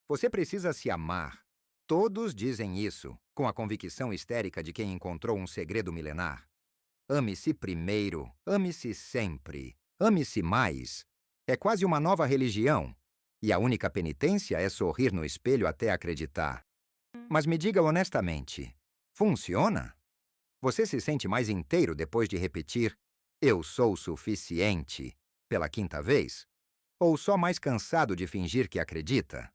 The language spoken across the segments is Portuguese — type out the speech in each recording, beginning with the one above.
Você precisa se amar. Todos dizem isso, com a convicção histérica de quem encontrou um segredo milenar. Ame-se primeiro, ame-se sempre, ame-se mais. É quase uma nova religião. E a única penitência é sorrir no espelho até acreditar. Mas me diga honestamente, funciona? Você se sente mais inteiro depois de repetir "eu sou suficiente" pela quinta vez? Ou só mais cansado de fingir que acredita?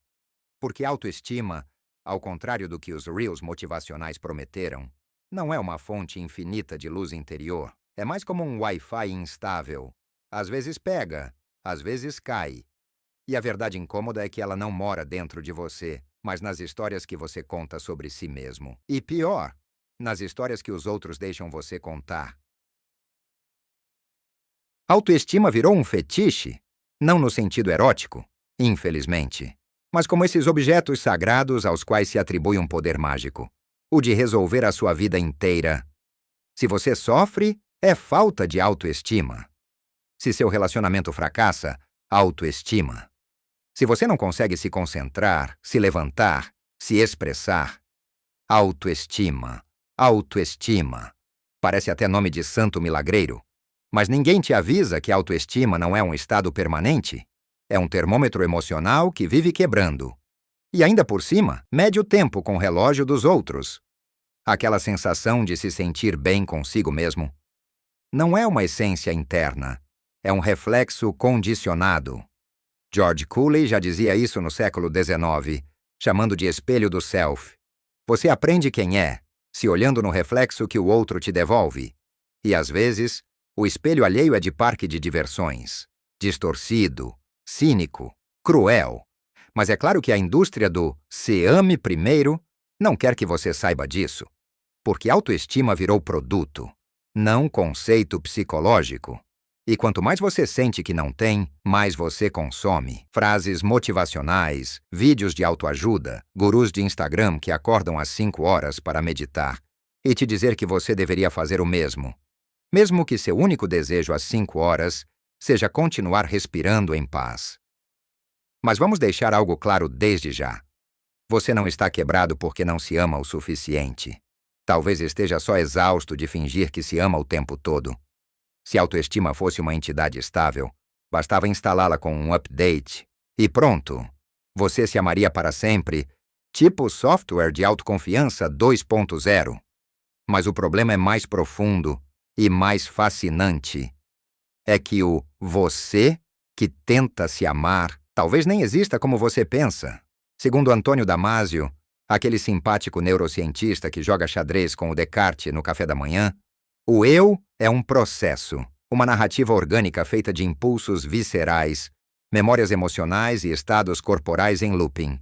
Porque autoestima, ao contrário do que os reels motivacionais prometeram, não é uma fonte infinita de luz interior. É mais como um Wi-Fi instável. Às vezes pega, às vezes cai. E a verdade incômoda é que ela não mora dentro de você, mas nas histórias que você conta sobre si mesmo. E pior, nas histórias que os outros deixam você contar. Autoestima virou um fetiche, não no sentido erótico, infelizmente, mas como esses objetos sagrados aos quais se atribui um poder mágico, o de resolver a sua vida inteira. Se você sofre, é falta de autoestima. Se seu relacionamento fracassa, autoestima. Se você não consegue se concentrar, se levantar, se expressar, autoestima, autoestima. Parece até nome de santo milagreiro. Mas ninguém te avisa que a autoestima não é um estado permanente. É um termômetro emocional que vive quebrando. E ainda por cima, mede o tempo com o relógio dos outros. Aquela sensação de se sentir bem consigo mesmo. Não é uma essência interna. É um reflexo condicionado. George Cooley já dizia isso no século XIX, chamando de espelho do self. Você aprende quem é, se olhando no reflexo que o outro te devolve. E às vezes, o espelho alheio é de parque de diversões, distorcido, cínico, cruel. Mas é claro que a indústria do "se ame primeiro" não quer que você saiba disso, porque autoestima virou produto, não conceito psicológico. E quanto mais você sente que não tem, mais você consome. Frases motivacionais, vídeos de autoajuda, gurus de Instagram que acordam às 5 horas para meditar e te dizer que você deveria fazer o mesmo. Mesmo que seu único desejo às 5 horas seja continuar respirando em paz. Mas vamos deixar algo claro desde já. Você não está quebrado porque não se ama o suficiente. Talvez esteja só exausto de fingir que se ama o tempo todo. Se a autoestima fosse uma entidade estável, bastava instalá-la com um update e pronto. Você se amaria para sempre, tipo software de autoconfiança 2.0. Mas o problema é mais profundo e mais fascinante. É que o você que tenta se amar talvez nem exista como você pensa. Segundo Antônio Damasio, aquele simpático neurocientista que joga xadrez com o Descartes no café da manhã, o eu é um processo, uma narrativa orgânica feita de impulsos viscerais, memórias emocionais e estados corporais em looping.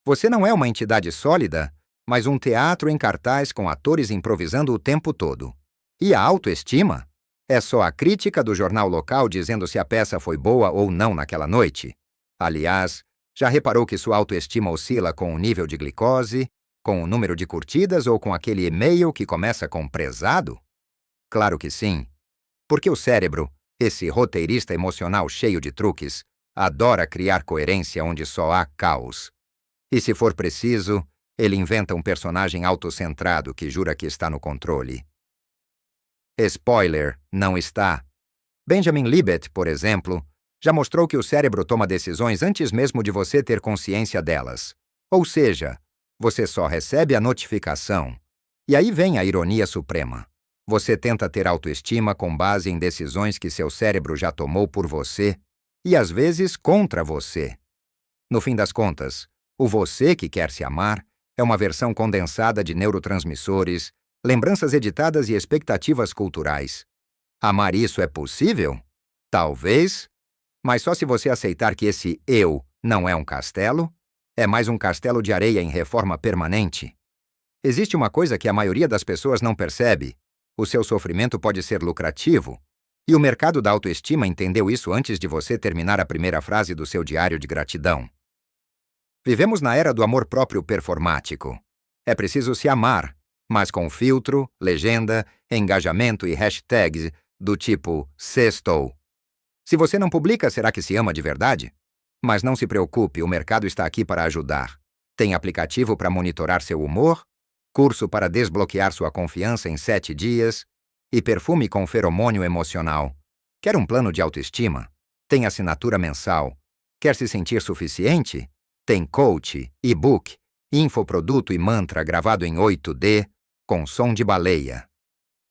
Você não é uma entidade sólida, mas um teatro em cartaz com atores improvisando o tempo todo. E a autoestima? É só a crítica do jornal local dizendo se a peça foi boa ou não naquela noite. Aliás, já reparou que sua autoestima oscila com o nível de glicose, com o número de curtidas ou com aquele e-mail que começa com prezado? Claro que sim. Porque o cérebro, esse roteirista emocional cheio de truques, adora criar coerência onde só há caos. E se for preciso, ele inventa um personagem autocentrado que jura que está no controle. Spoiler, não está. Benjamin Libet, por exemplo, já mostrou que o cérebro toma decisões antes mesmo de você ter consciência delas. Ou seja, você só recebe a notificação. E aí vem a ironia suprema. Você tenta ter autoestima com base em decisões que seu cérebro já tomou por você e às vezes contra você. No fim das contas, o você que quer se amar é uma versão condensada de neurotransmissores, lembranças editadas e expectativas culturais. Amar isso é possível? Talvez, mas só se você aceitar que esse eu não é um castelo, é mais um castelo de areia em reforma permanente. Existe uma coisa que a maioria das pessoas não percebe. O seu sofrimento pode ser lucrativo, e o mercado da autoestima entendeu isso antes de você terminar a primeira frase do seu diário de gratidão. Vivemos na era do amor próprio performático. É preciso se amar, mas com filtro, legenda, engajamento e hashtags do tipo sextou. Se você não publica, será que se ama de verdade? Mas não se preocupe, o mercado está aqui para ajudar. Tem aplicativo para monitorar seu humor, curso para desbloquear sua confiança em 7 dias e perfume com feromônio emocional. Quer um plano de autoestima? Tem assinatura mensal. Quer se sentir suficiente? Tem coach, e-book, infoproduto e mantra gravado em 8D com som de baleia.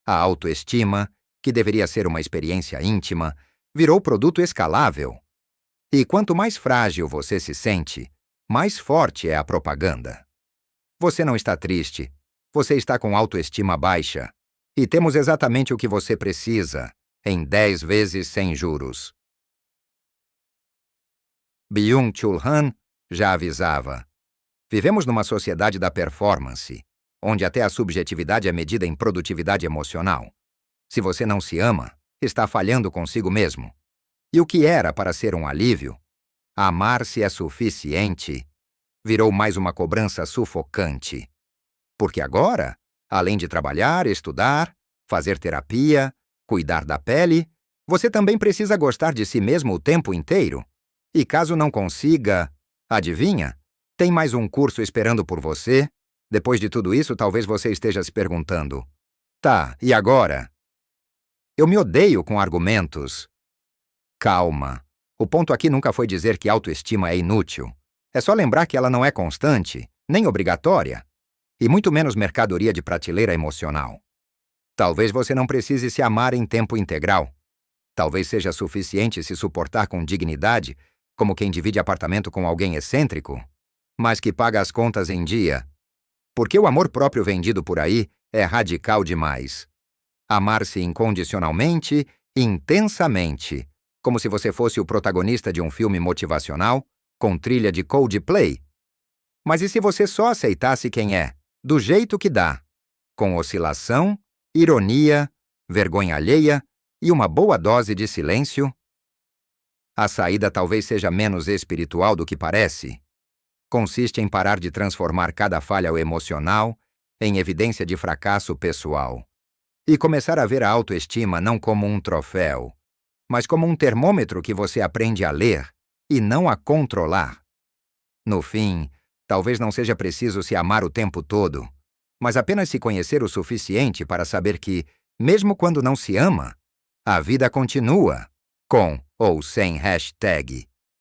A autoestima, que deveria ser uma experiência íntima, virou produto escalável. E quanto mais frágil você se sente, mais forte é a propaganda. Você não está triste, você está com autoestima baixa. E temos exatamente o que você precisa, em 10 vezes sem juros. Byung-Chul Han já avisava. Vivemos numa sociedade da performance, onde até a subjetividade é medida em produtividade emocional. Se você não se ama, está falhando consigo mesmo. E o que era para ser um alívio, amar-se é suficiente, virou mais uma cobrança sufocante. Porque agora, além de trabalhar, estudar, fazer terapia, cuidar da pele, você também precisa gostar de si mesmo o tempo inteiro. E caso não consiga, adivinha? Tem mais um curso esperando por você. Depois de tudo isso, talvez você esteja se perguntando: tá, e agora? Eu me odeio com argumentos. Calma. O ponto aqui nunca foi dizer que autoestima é inútil. É só lembrar que ela não é constante, nem obrigatória, e muito menos mercadoria de prateleira emocional. Talvez você não precise se amar em tempo integral. Talvez seja suficiente se suportar com dignidade, como quem divide apartamento com alguém excêntrico, mas que paga as contas em dia. Porque o amor próprio vendido por aí é radical demais. Amar-se incondicionalmente, intensamente, como se você fosse o protagonista de um filme motivacional, com trilha de Coldplay. Mas e se você só aceitasse quem é, do jeito que dá, com oscilação, ironia, vergonha alheia e uma boa dose de silêncio? A saída talvez seja menos espiritual do que parece. Consiste em parar de transformar cada falha emocional em evidência de fracasso pessoal e começar a ver a autoestima não como um troféu, mas como um termômetro que você aprende a ler e não a controlar. No fim, talvez não seja preciso se amar o tempo todo, mas apenas se conhecer o suficiente para saber que, mesmo quando não se ama, a vida continua, com ou sem hashtag.